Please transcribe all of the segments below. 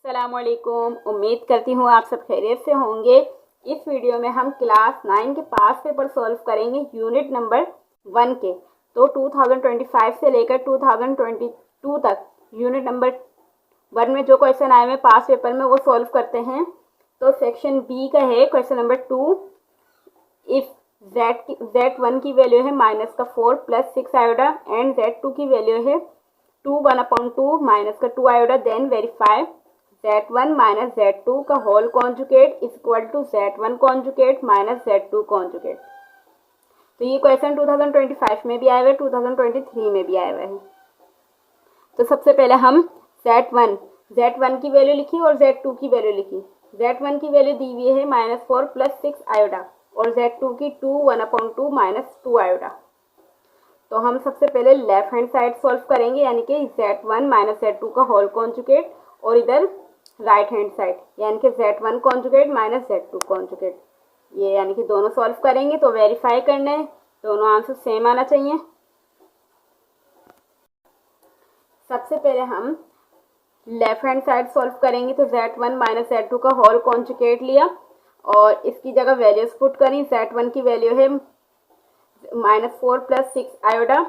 अस्सलामुअलैकुम। उम्मीद करती हूँ आप सब खैरियत से होंगे। इस वीडियो में हम क्लास 9 के पास पेपर सॉल्व करेंगे यूनिट नंबर 1 के। तो 2025 से लेकर 2022 तक यूनिट नंबर 1 में जो क्वेश्चन आए हुए पास पेपर में वो सॉल्व करते हैं। तो सेक्शन बी का है क्वेश्चन नंबर 2। इफ Z1 की वैल्यू है -4 + 6 आयोडा एंड Z2 की वैल्यू है 2 1/2 -2 आयोडा, देन वेरीफाई Z1 - Z2 का whole conjugate is equal to Z1 conjugate - Z2 conjugate. तो ये क्वेश्चन 2025 में भी आया हुआ है, 2023 में भी आया हुआ है। तो सबसे पहले हम Z1 की वैल्यू लिखी और Z2 की वैल्यू लिखी। Z1 की वैल्यू दी हुई है -4 + 6 आयोडा और Z2 की 2 1/2 -2 आयोडा। तो हम सबसे पहले लेफ्ट हैंड साइड सॉल्व करेंगे, यानी कि Z1 - Z2 का होल कॉन्जुगेट, और इधर राइट हैंड साइड यानी कि Z1 कॉन्जुगेट - Z2 कॉन्जुगेट। ये यानी कि दोनों सॉल्व करेंगे। तो वेरीफाई करना है, दोनों आंसर सेम आना चाहिए। सबसे पहले हम लेफ्ट हैंड साइड सॉल्व करेंगे। तो Z1 - Z2 का होल कॉन्जुगेट लिया और इसकी जगह वैल्यूज पुट करी। Z1 की वैल्यू है -4 + 6 आयोडा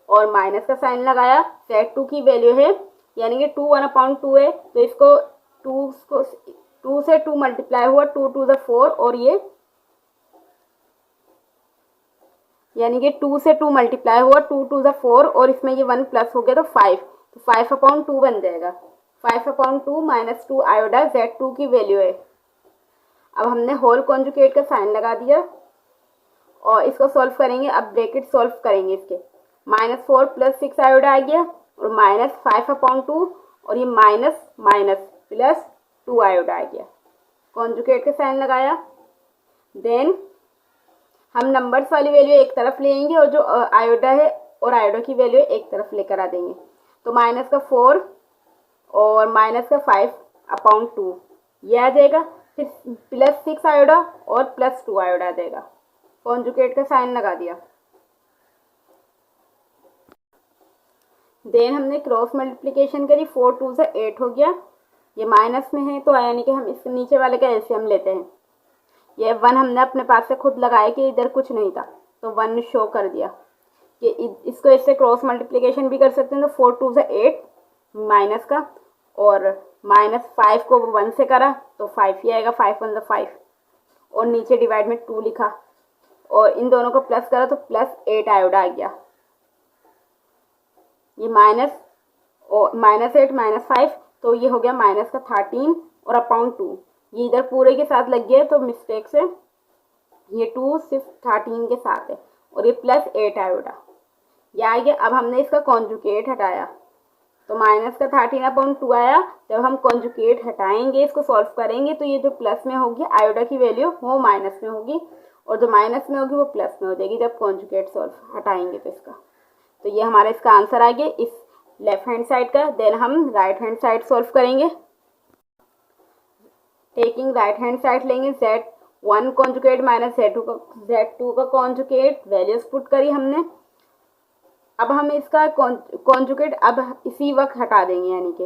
और माइनस का साइन लगाया। Z2 की वैल्यू है यानी कि 2 1/2 है, तो इसको 2 से 2 मल्टीप्लाई हुआ, 2 2 = 4, और ये यानी कि 2 से 2 मल्टीप्लाई हुआ, 2 2 = 4, और इसमें ये 1 प्लस हो गया तो 5, तो 5/2 बन जाएगा। 5/2 -2 आयोडा Z2 की वैल्यू है। अब हमने होल कॉन्जुगेट का साइन लगा दिया और इसको सॉल्व करेंगे। अब ब्रैकेट सॉल्व करेंगे इसके। -4 + 6 आयोडा आ गया और -5/2, और ये माइनस प्लस 2 आयोडा आ गया। कॉन्जुगेट का साइन लगाया। देन हम नंबर्स वाली वैल्यू एक तरफ ले आएंगे और जो आयोडा है और आयोडा की वैल्यू एक तरफ लेकर आ देंगे। तो -4 और -5/2 ये आ जाएगा। फिर +6 आयोडा और +2 आयोडा आ जाएगा। कॉन्जुगेट का साइन लगा दिया। देन हमने क्रॉस मल्टीप्लिकेशन करी, 4 2 = 8 हो गया। ये माइनस में है तो यानी कि हम इसके नीचे वाले का एलसीएम लेते हैं। ये 1 हमने अपने पास से खुद लगाया कि इधर कुछ नहीं था, तो 1 शो कर दिया कि इसको इससे क्रॉस मल्टीप्लिकेशन भी कर सकते हैं। तो 4 2 = 8 माइनस का, और -5 को 1 से करा तो 5 ही आएगा, 5 1 = 5, और नीचे डिवाइड में 2 लिखा और इन दोनों को प्लस करा तो +8 आयोडा आ गया। ये -8 -5, तो ये हो गया माइनस का 13 और /2। ये इधर पूरे के साथ लग गया तो मिस्टेक से ये 2 सिर्फ 13 के साथ है, और ये +8 आयोडा ये आ गया। अब हमने इसका कॉन्जुगेट हटाया तो माइनस का 13/2 आया। जब हम कॉन्जुगेट हटाएंगे, इसको सॉल्व करेंगे, तो ये जो प्लस में होगी आयोडा की वैल्यू वो माइनस में होगी, और जो माइनस में होगी वो प्लस में हो जाएगी जब कॉन्जुगेट सॉल्व हटाएंगे तो इसका। तो ये हमारा इसका आंसर आ गया इस लेफ्ट हैंड साइड का। देन हम राइट हैंड साइड सॉल्व करेंगे। टेकिंग राइट हैंड साइड लेंगे। Z1 कॉन्जुगेट Z2 का कॉन्जुगेट, वैल्यूज पुट करी हमने। अब हम इसका कॉन्जुगेट अब इसी वक्त हटा देंगे, यानी कि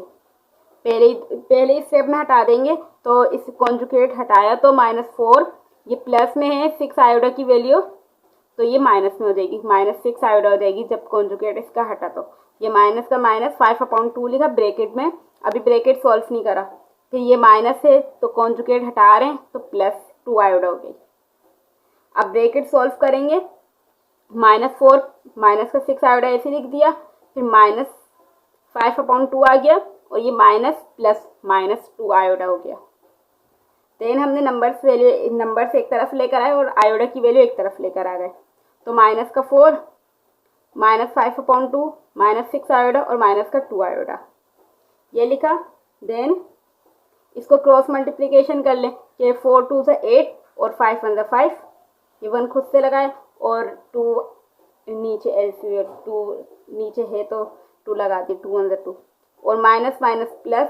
पहले स्टेप में हटा देंगे। तो इस कॉन्जुगेट हटाया तो -4, ये प्लस में है 6 आयोडा की वैल्यू, तो ये माइनस में हो जाएगी, -6 आयोडा हो जाएगी जब कॉन्जुगेट इसका हटा। तो ये माइनस का माइनस 5/2 लिखा ब्रैकेट में, अभी ब्रैकेट सॉल्व नहीं करा। फिर ये माइनस है तो कॉन्जुगेट हटा रहे हैं तो +2 आयोडा हो गई। अब ब्रैकेट सॉल्व करेंगे। -4 माइनस का 6 आयोडा ऐसे लिख दिया, फिर -5/2 आ गया, और ये माइनस प्लस -2 आयोडा हो गया। देन हमने नंबर्स एक तरफ लेकर आए और आयोडा की वैल्यू एक तरफ लेकर आ गए। तो -4 -5/2 -6 आयोडा और -2 आयोडा ये लिखा। देन इसको क्रॉस मल्टीप्लिकेशन कर लें कि 4 2 = 8 और 5 1 = 5, ये 1 खुद से लगाए और 2 नीचे 2 नीचे है तो 2 लगा दी, 2 1 = 2, और माइनस प्लस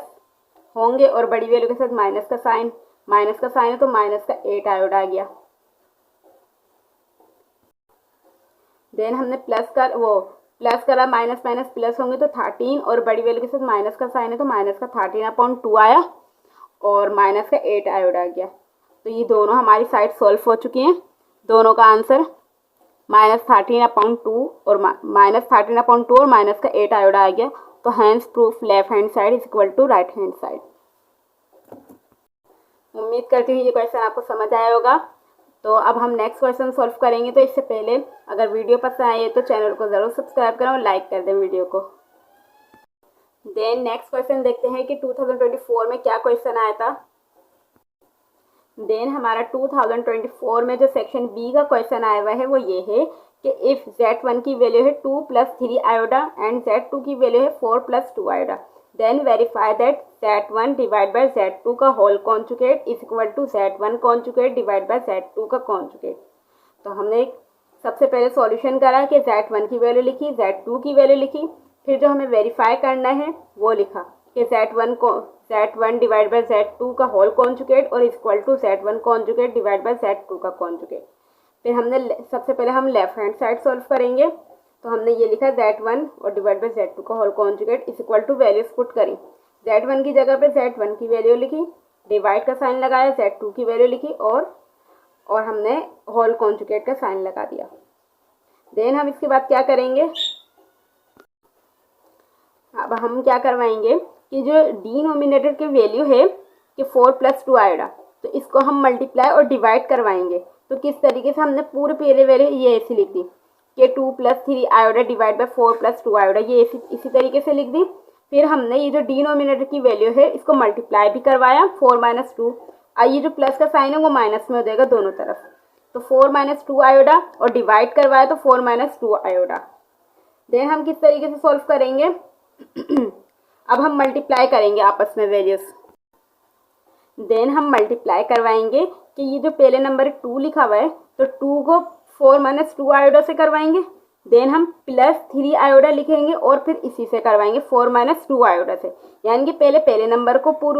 होंगे और बड़ी वैल्यू के साथ माइनस का साइन है तो -8 आयोडा आ गया। देन हमने प्लस का प्लस करा, माइनस माइनस प्लस होंगे तो 13, और बड़ी वैल्यू के साथ माइनस का साइन है तो माइनस का 13/2 आया और माइनस का 8 आयोडा आ गया। तो ये दोनों हमारी साइड सॉल्व हो चुकी हैं। दोनों का आंसर -13/2 और -13/2 और माइनस का 8 आयोडा आ गया। तो hence proof left hand side is equal to right hand side. उम्मीद करती हूँ ये क्वेश्चन आपको समझ आया होगा। तो अब हम नेक्स्ट क्वेश्चन सॉल्व करेंगे। तो इससे पहले अगर वीडियो पसंद आई है तो चैनल को ज़रूर सब्सक्राइब करें और लाइक कर दें वीडियो को। देन नेक्स्ट क्वेश्चन देखते हैं कि 2024 में क्या क्वेश्चन आया था। देन हमारा 2024 में जो सेक्शन बी का क्वेश्चन आया हुआ है वो ये है कि इफ़ Z1 की वैल्यू है 2 + 3 आयोडा एंड Z2 की वैल्यू है 4 + 2 आयोडा, then verify that Z1 divide by Z2 का whole conjugate is equal to Z1 conjugate divide by Z2 का कॉन्जुगेट। तो हमने सबसे पहले सॉल्यूशन करा कि Z1 की वैल्यू लिखी, Z2 की वैल्यू लिखी, फिर जो हमें वेरीफाई करना है वो लिखा कि Z1 डिवाइड बाय Z2 का होल कॉन्जुगेट और equal to Z1 conjugate divide by Z2 का कॉन्जुगेट। फिर हमने सबसे पहले हम लेफ्ट हैंड साइड सॉल्व करेंगे। तो हमने ये लिखा Z1 और डिवाइड बाय Z2 का whole conjugate is equal to values put करी। Z1 की जगह पे Z1 की वैल्यू लिखी, डिवाइड का साइन लगाया, Z2 की वैल्यू लिखी और हमने होल कॉन्जुगेट का साइन लगा दिया। देन हम इसके बाद क्या करेंगे, अब हम क्या करवाएंगे कि जो डिनोमिनेटर की वैल्यू है कि 4 + 2 आयोडा, तो इसको हम मल्टीप्लाई और डिवाइड करवाएंगे। तो किस तरीके से हमने पूरे पहले वैल्यू ये ऐसी लिख दी कि 2 + 3 आयोडा डिवाइड बाय 4 + 2 आयोडा, ये इसी तरीके से लिख दी। फिर हमने ये जो डिनोमिनेटर की वैल्यू है इसको मल्टीप्लाई भी करवाया 4 - 2, ये जो प्लस का साइन है वो माइनस में हो जाएगा दोनों तरफ। तो 4 - 2 आयोडा और डिवाइड करवाया तो 4 - 2 आयोडा। देन हम किस तरीके से सॉल्व करेंगे अब हम मल्टीप्लाई करेंगे आपस में वैल्यूज। देन हम मल्टीप्लाई करवाएंगे कि ये जो पहले नंबर 2 लिखा हुआ है तो 2 को 4 - 2 आयोडा से करवाएंगे। देन हम +3 आयोडा लिखेंगे और फिर इसी से करवाएंगे 4 - 2 आयोडा से, यानी कि पहले नंबर को पूरी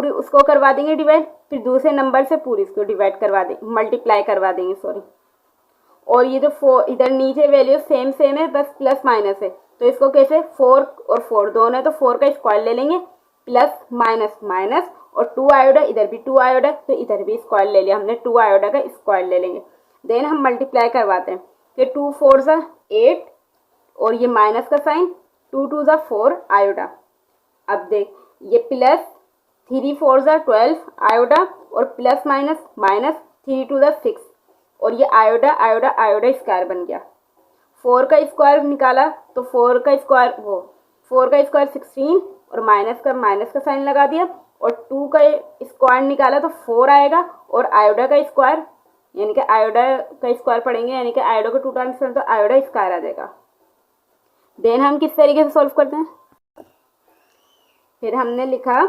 उसको करवा देंगे डिवाइड, फिर दूसरे नंबर से पूरी इसको डिवाइड करवा देंगे, मल्टीप्लाई करवा देंगे सॉरी। और ये जो 4 इधर नीचे वैल्यू सेम है, बस प्लस माइनस है, तो इसको कैसे 4 और 4 दोनों है तो 4 का स्क्वायर ले लेंगे, प्लस माइनस माइनस, और 2 आयोडा इधर भी 2 आयोडा तो इधर भी स्क्वायर ले लिया हमने, 2 आयोडा का स्क्वायर ले लेंगे। देन हम मल्टीप्लाई करवाते हैं कि 2 × 4 = 8 और ये माइनस का साइन, 2 × 2 = 4 आयोडा। अब देख ये प्लस 3 × 4 = 12 आयोडा और प्लस माइनस माइनस 3 × 2 = 6 और ये आयोडा आयोडा आयोडा स्क्वायर बन गया। 4 का स्क्वायर निकाला तो 4 का स्क्वायर 16 और माइनस का साइन लगा दिया, और 2 का स्क्वायर निकाला तो 4 आएगा और आयोडा का स्क्वायर यानी कि आयोडा का स्क्वायर पढ़ेंगे, यानी कि आयोडा को 2 टाइम्स तो आयोडा स्क्वायर आ जाएगा। देन हम किस तरीके से सॉल्व करते हैं, फिर हमने लिखा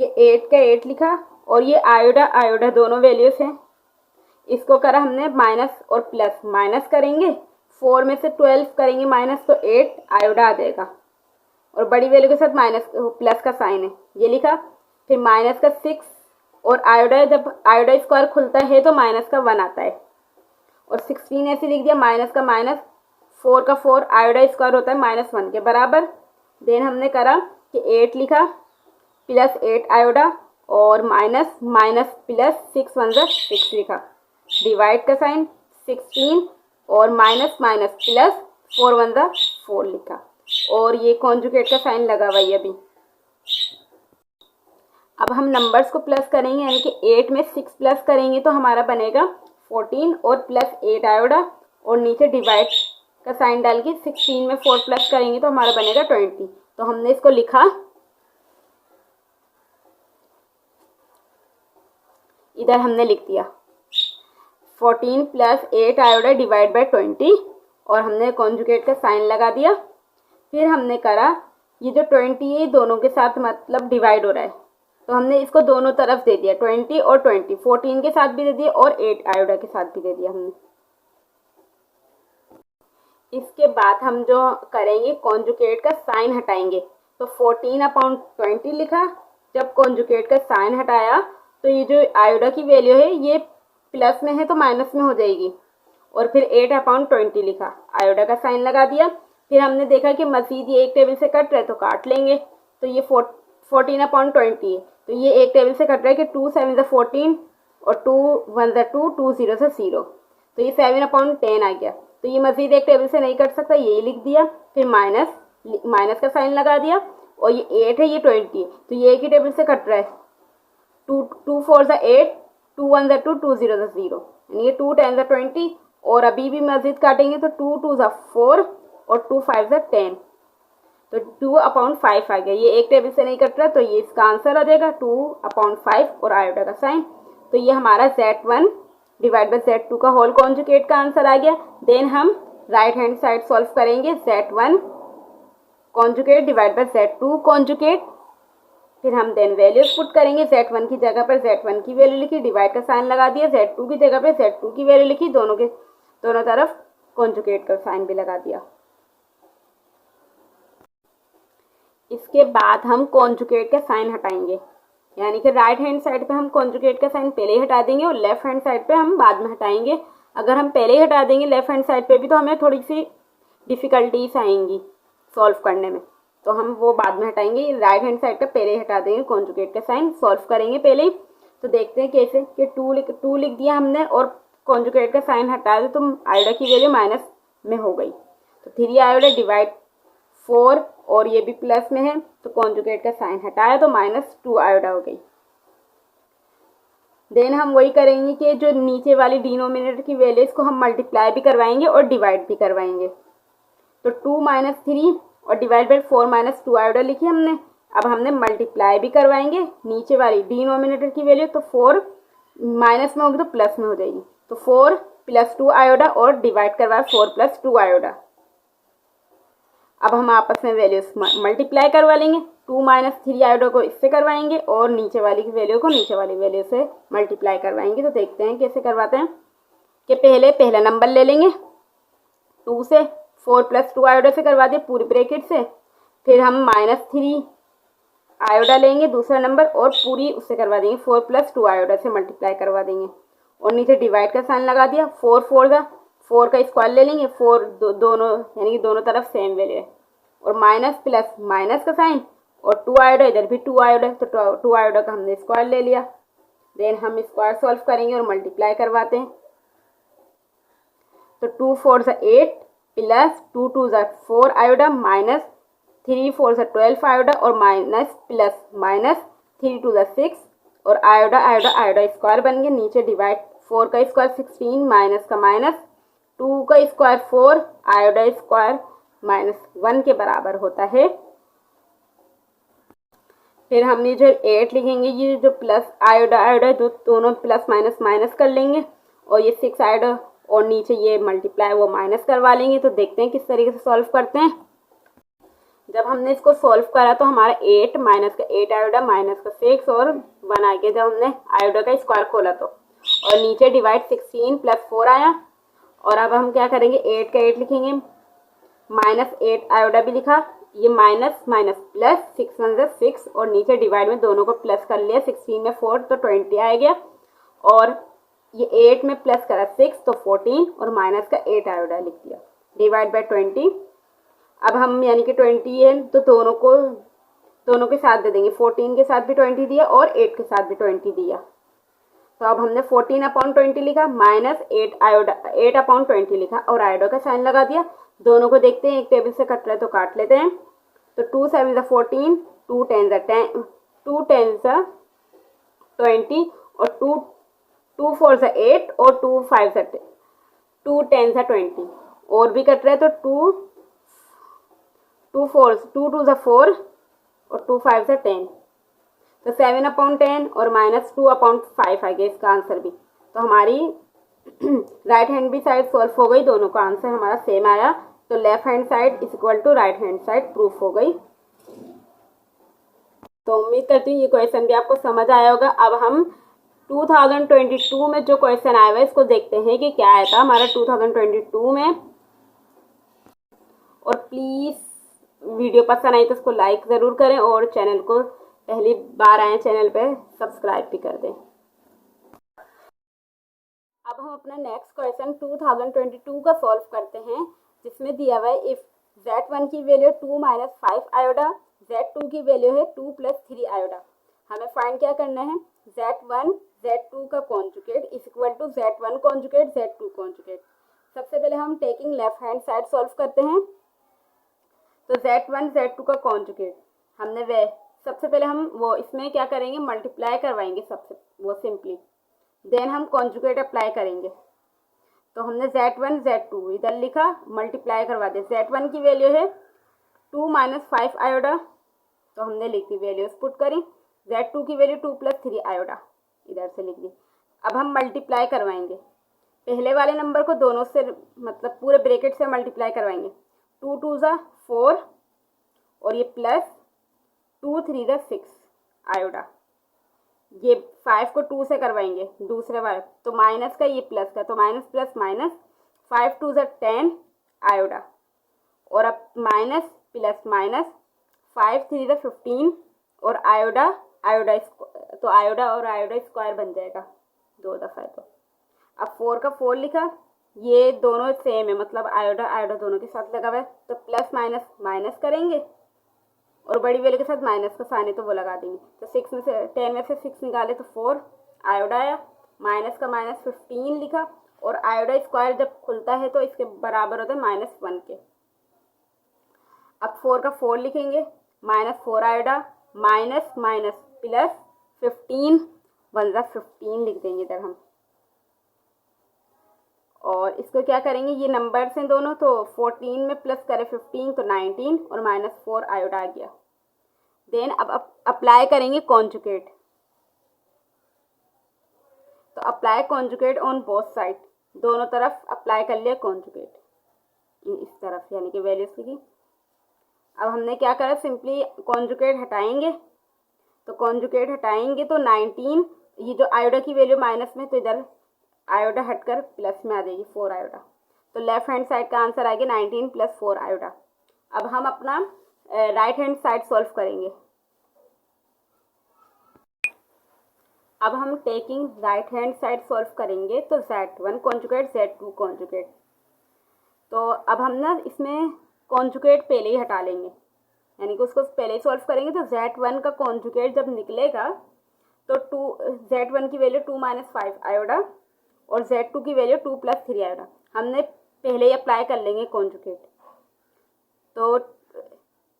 कि 8 का 8 लिखा और ये आयोडा आयोडा दोनों वैल्यूज हैं, इसको करा हमने माइनस और प्लस, माइनस करेंगे 4 में से 12 करेंगे माइनस तो 8 आयोडा आ जाएगा, और बड़ी वैल्यू के साथ माइनस प्लस का साइन है ये लिखा। फिर माइनस का 6 और आयोडा, जब आयोडा स्क्वायर खुलता है तो माइनस का 1 आता है, और 16 ऐसे लिख दिया, माइनस का माइनस, 4 का 4 आयोडा स्क्वायर होता है -1 के बराबर। देन हमने करा कि 8 लिखा प्लस 8 आयोडा और माइनस माइनस प्लस 6 × 1 = 6 लिखा, डिवाइड का साइन 16 और माइनस माइनस प्लस 4 × 1 = 4 लिखा, और ये कॉन्जुगेट का साइन लगा हुआ है अभी। अब हम नंबर्स को प्लस करेंगे, यानी कि 8 में 6 प्लस करेंगे तो हमारा बनेगा 14 और प्लस 8 आयोडा, और नीचे डिवाइड का साइन डाल के 16 में 4 प्लस करेंगे तो हमारा बनेगा 20। तो हमने इसको लिखा, इधर हमने लिख दिया 14 + 8 आयोडा डिवाइड बाय 20 और हमने कॉन्जुगेट का साइन लगा दिया। फिर हमने करा ये जो 20 है दोनों के साथ मतलब डिवाइड हो रहा है, तो हमने इसको दोनों तरफ दे दिया 20 और 20, 14 के साथ भी दे दिया और 8 आयोडा के साथ भी दे दिया हमने। इसके बाद हम जो करेंगे कॉन्जुगेट का साइन हटाएंगे, तो 14/20 लिखा, जब कॉन्जुगेट का साइन हटाया तो ये जो आयोडा की वैल्यू है ये प्लस में है तो माइनस में हो जाएगी, और फिर 8/20 लिखा, आयोडा का साइन लगा दिया। फिर हमने देखा कि मजीद ये एक टेबल से कट रहा है तो काट लेंगे, तो ये 14/20 है, तो ये एक टेबल से कट रहा है कि 2 7 14 और 2 1 2 2 0 से 0, तो ये 7/10 आ गया। तो ये मजीद एक टेबल से नहीं कट सकता, यही लिख दिया। फिर माइनस का साइन लगा दिया, और ये 8 है, ये 20 है, तो ये एक ही टेबल से कट रहा है। 2 4 8, 2 1 2 2 0 0, यानी ये 2 10 20, और अभी भी मजीद काटेंगे तो 2 2 4 और 2 5 10, तो 2/5 आ गया। ये एक टेबल से नहीं कट रहा, तो ये इसका आंसर आ जाएगा 2/5 और आयोडा का साइन। तो ये हमारा Z1 डिवाइड बाई Z2 का होल कॉन्जुगेट का आंसर आ गया। देन हम राइट हैंड साइड सॉल्व करेंगे, Z1 conjugate divide by Z2 conjugate. फिर हम देन वैल्यूज पुट करेंगे, Z1 की जगह पर Z1 की वैल्यू लिखी, डिवाइड का साइन लगा दिया, Z2 की जगह पर Z2 की वैल्यू लिखी, दोनों तरफ कॉन्जुगेट का साइन भी लगा दिया। इसके बाद हम कॉन्जुगेट का साइन हटाएंगे, यानी कि राइट हैंड साइड पे हम कॉन्जुगेट का साइन पहले ही हटा देंगे और लेफ्ट हैंड साइड पे हम बाद में हटाएंगे। अगर हम पहले ही हटा देंगे लेफ्ट हैंड साइड पे भी तो हमें थोड़ी सी डिफ़िकल्टीज आएंगी सॉल्व करने में, तो हम वो बाद में हटाएंगे। राइट हैंड साइड का पहले ही हटा देंगे, कॉन्जुगेट का साइन सॉल्व करेंगे पहले ही। तो देखते हैं कैसे, कि 2 लिख दिया हमने और कॉन्जुगेट का साइन हटा दे, तो आयोडा की वैल्यू माइनस में हो गई, तो 3 आयोडा डिवाइड 4, और ये भी प्लस में है, तो कॉन्जुगेट का साइन हटाया तो -2 आयोडा हो गई। देन हम वही करेंगे कि जो नीचे वाली डिनोमिनेटर की वैल्यू इसको हम मल्टीप्लाई भी करवाएंगे और डिवाइड भी करवाएंगे। तो 2 - 3 और डिवाइड बाई 4 - 2 आयोडा लिखी हमने। अब हमने मल्टीप्लाई भी करवाएंगे नीचे वाली डिनोमिनेटर की वैल्यू, तो 4 माइनस में होगी तो प्लस में हो जाएगी, तो 4 + 2 आयोडा और डिवाइड करवाए 4 + 2 आयोडा। अब हम आपस में वैल्यूज मल्टीप्लाई करवा लेंगे, 2 - 3 आयोडा को इससे करवाएंगे और नीचे वाली की वैल्यू को नीचे वाली वैल्यू से मल्टीप्लाई करवाएंगे। तो देखते हैं कैसे करवाते हैं, कि पहले पहला नंबर ले लेंगे 2 से, 4 + 2 आयोडा से करवा दिए पूरी ब्रैकेट से। फिर हम -3 आयोडा लेंगे दूसरा नंबर और पूरी उससे करवा देंगे, 4 + 2 आयोडा से मल्टीप्लाई करवा देंगे, और नीचे डिवाइड का साइन लगा दिया। 4 का स्क्वायर ले लेंगे, 4 दोनों यानी कि दोनों तरफ सेम वैल्यू है, और माइनस प्लस माइनस का साइन, और 2 आयोडा, इधर भी 2 आयोडा, तो 2 आयोडा का हमने स्क्वायर ले लिया। देन हम स्क्वायर सॉल्व करेंगे और मल्टीप्लाई करवाते हैं, तो 2 4 8 प्लस 2 2 4 आयोडा माइनस 3 4 12 आयोडा, और माइनस प्लस माइनस 3 2 6, और आयोडा आयोडा आयोडा स्क्वायर बन गया। नीचे डिवाइड 4 का स्क्वायर 16 माइनस का माइनस, 2 का स्क्वायर 4 आयोडा स्क्वायर -1 के बराबर होता है। फिर हमने जो 8 लिखेंगे, ये जो प्लस आयोडा आयोडा दोनों प्लस माइनस माइनस कर लेंगे, और ये 6 आयोडा और नीचे ये मल्टीप्लाई वो माइनस करवा लेंगे। तो देखते हैं किस तरीके से सॉल्व करते हैं। जब हमने इसको सॉल्व करा तो हमारा 8 माइनस का 8 आयोडा माइनस का 6 और 1 आ गया। जब हमने आयोडा का स्क्वायर खोला तो, और नीचे डिवाइड 16 + 4 आया। और अब हम क्या करेंगे, 8 का 8 लिखेंगे, -8 आयोडा भी लिखा, ये माइनस माइनस प्लस 6 1 6, और नीचे डिवाइड में दोनों को प्लस कर लिया, 16 में 4 तो 20 आ गया, और ये 8 में प्लस करा 6 तो 14, और माइनस का 8 आयोडा लिख दिया, डिवाइड बाई 20। अब हम यानी कि 20 है तो दोनों के साथ दे देंगे, 14 के साथ भी 20 दिया और 8 के साथ भी 20 दिया। तो अब हमने 14/20 लिखा, -8 आयोडा 8/20 लिखा, और आयोडा का साइन लगा दिया। दोनों को देखते हैं, एक टेबल से कट रहा है तो काट लेते हैं। तो 2 7 14, 2 10 10, 2 10 20, और 2 4 8, और 2 5 2 10 20, और भी कट रहा है तो 2 2 4 और 2 5 10, तो 7/10 और -2/5 आ गया इसका आंसर भी। तो हमारी राइट हैंड भी साइड सॉल्व हो गई, दोनों का आंसर हमारा सेम आया। तो left hand side equal to right hand side proof हो गई। तो उम्मीद करती हूँ ये क्वेश्चन भी आपको समझ आया होगा। अब हम 2022 में जो क्वेश्चन आया हुआ है इसको देखते हैं कि क्या आया था हमारा 2022 में। और प्लीज़ वीडियो पसंद आई तो उसको लाइक ज़रूर करें, और चैनल को पहली बार आए चैनल पे सब्सक्राइब भी कर दें। अब हम अपना नेक्स्ट क्वेश्चन 2022 का सॉल्व करते हैं, जिसमें दिया हुआ है इफ Z1 की वैल्यू 2 माइनस 5 आयोडा, Z2 की वैल्यू है 2 प्लस 3 आयोडा। हमें फाइंड क्या करना है, Z1 Z2 का conjugate is equal to Z1 conjugate Z2 conjugate. सबसे पहले हम taking left hand side solve करते हैं। तो Z1 Z2 का कॉन्जुगेट हमने वे सबसे पहले हम वो इसमें क्या करेंगे, मल्टीप्लाई करवाएंगे सबसे वो सिंपली, देन हम कॉन्जुगेट अप्लाई करेंगे। तो हमने Z1 Z2 इधर लिखा, मल्टीप्लाई करवा दिया। Z1 की वैल्यू है 2 माइनस 5 आयोडा, तो हमने लिख दी, वैल्यूज पुट करी। Z2 की वैल्यू 2 प्लस 3 आयोडा इधर से लिख दी। अब हम मल्टीप्लाई करवाएंगे, पहले वाले नंबर को दोनों से मतलब पूरे ब्रैकेट से मल्टीप्लाई करवाएंगे। 2 2 ज़ा 4 और ये प्लस 2 3 ज़ा 6 आयोडा। ये 5 को 2 से करवाएंगे दूसरे वाले, तो माइनस का ये प्लस का, तो माइनस प्लस माइनस 5 2 ज़ा 10 आयोडा। और अब माइनस प्लस माइनस 5 3 ज़ा 15 और आयोडा आयोडा तो आयोडा और आयोडा स्क्वायर बन जाएगा 2 दफ़ा। तो अब 4 का 4 लिखा, ये दोनों सेम है मतलब आयोडा आयोडा दोनों के साथ लगा हुआ है, तो प्लस माइनस माइनस करेंगे और बड़ी वैल्यू के साथ माइनस का साइन है तो वो लगा देंगे। तो 6 में से 10 में से 6 निकाले तो 4 आयोडा आया, माइनस का माइनस 15 लिखा, और आयोडा स्क्वायर जब खुलता है तो इसके बराबर होता है -1 के। अब 4 का 4 लिखेंगे, -4 आयोडा माइनस माइनस प्लस 15 1 ज़ा 15 लिख देंगे इधर हम। और इसको क्या करेंगे, ये नंबर्स हैं दोनों, तो 14 में प्लस करें 15 तो 19 और -4 आयोडा आ गया। देन अब अप्लाई करेंगे कॉन्जुगेट। तो apply conjugate on both side, दोनों तरफ अप्लाई कर लिया कॉन्जुगेट इस तरफ, यानी कि वैल्यूज की। अब हमने क्या करा, सिंपली कॉन्जुगेट हटाएंगे। तो कॉन्जुगेट हटाएंगे तो 19, ये जो आयोडा की वैल्यू माइनस में, तो इधर आयोडा हटकर प्लस में आ जाएगी 4 आयोडा। तो लेफ्ट हैंड साइड का आंसर आ गया 19 प्लस 4 आयोडा। अब हम अपना राइट हैंड साइड सॉल्व करेंगे। अब हम taking right hand side solve करेंगे। तो Z1 कॉन्जुगेट Z2 कॉन्जुगेट। तो अब हम ना इसमें कॉन्जुगेट पहले ही हटा लेंगे, यानी कि उसको पहले ही सॉल्व करेंगे। तो Z1 का कॉन्जुगेट जब निकलेगा तो Z1 की वैल्यू 2 माइनस 5 आयोडा और Z2 की वैल्यू 2 प्लस 3 आयोडा। हमने पहले ही अप्लाई कर लेंगे कॉन्जुगेट। तो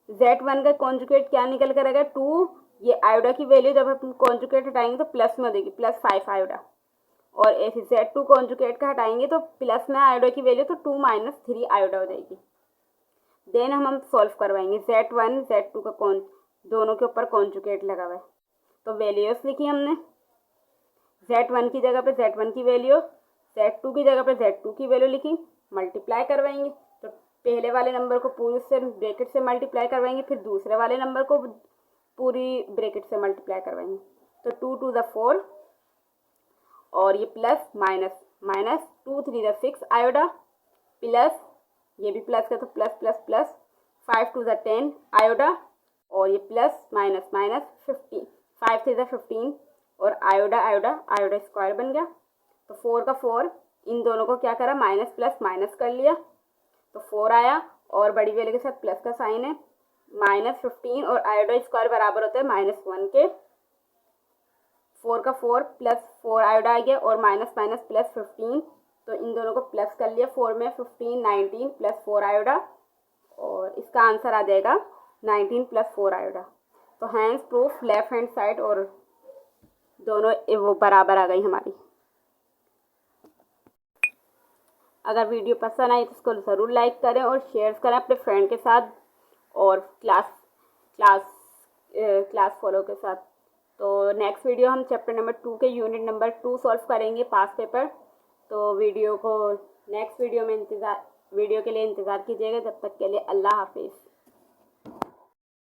Z1 का कॉन्जुगेट क्या निकल कर आएगा, 2, ये आयोडा की वैल्यू जब हम कॉन्जुगेट हटाएंगे तो प्लस में देगी +5 आयोडा, और Z2 कॉन्जुगेट का हटाएंगे तो प्लस में आयोडा की वैल्यू तो 2 माइनस 3 आयोडा हो जाएगी। देन हम सॉल्व करवाएंगे। Z1 Z2 का दोनों के ऊपर कॉन्जुगेट लगा हुआ है, तो वैल्यूज लिखी हमने। Z1 की जगह पे Z1 की वैल्यू, Z2 की जगह पे Z2 की वैल्यू लिखी, मल्टीप्लाई करवाएंगे। तो पहले वाले नंबर को पूरी से ब्रैकेट से मल्टीप्लाई करवाएंगे, फिर दूसरे वाले नंबर को पूरी ब्रैकेट से मल्टीप्लाई करवाएंगे। तो 2 2 ज़ा 4 और ये प्लस माइनस माइनस 2 3 ज़ा 6 आयोडा, प्लस ये भी प्लस का तो प्लस प्लस प्लस 5 2 ज़ा 10 आयोडा, और ये प्लस माइनस माइनस 15 5 3 ज़ा 15 और आयोडा आयोडा आयोडा स्क्वायर बन गया। तो 4 का 4 इन दोनों को क्या करा, माइनस प्लस माइनस कर लिया, तो 4 आया, और बड़ी वैल्यू के साथ प्लस का साइन है, -15 और आयोडा स्क्वायर बराबर होता है -1 के। 4 का 4 प्लस 4 आयोडा आ गया और माइनस माइनस प्लस 15, तो इन दोनों को प्लस कर लिया, 4 में 15 19 प्लस 4 आयोडा, और इसका आंसर आ जाएगा 19 प्लस 4 आयोडा। तो hence proof left hand side और दोनों वो बराबर आ गई हमारी। अगर वीडियो पसंद आई तो इसको ज़रूर लाइक करें और शेयर करें अपने फ्रेंड के साथ और क्लास फॉलो के साथ। तो नेक्स्ट वीडियो हम चैप्टर नंबर 2 के यूनिट नंबर 2 सॉल्व करेंगे, पास पेपर। तो वीडियो को नेक्स्ट वीडियो के लिए इंतज़ार कीजिएगा। जब तक के लिए अल्लाह हाफिज़।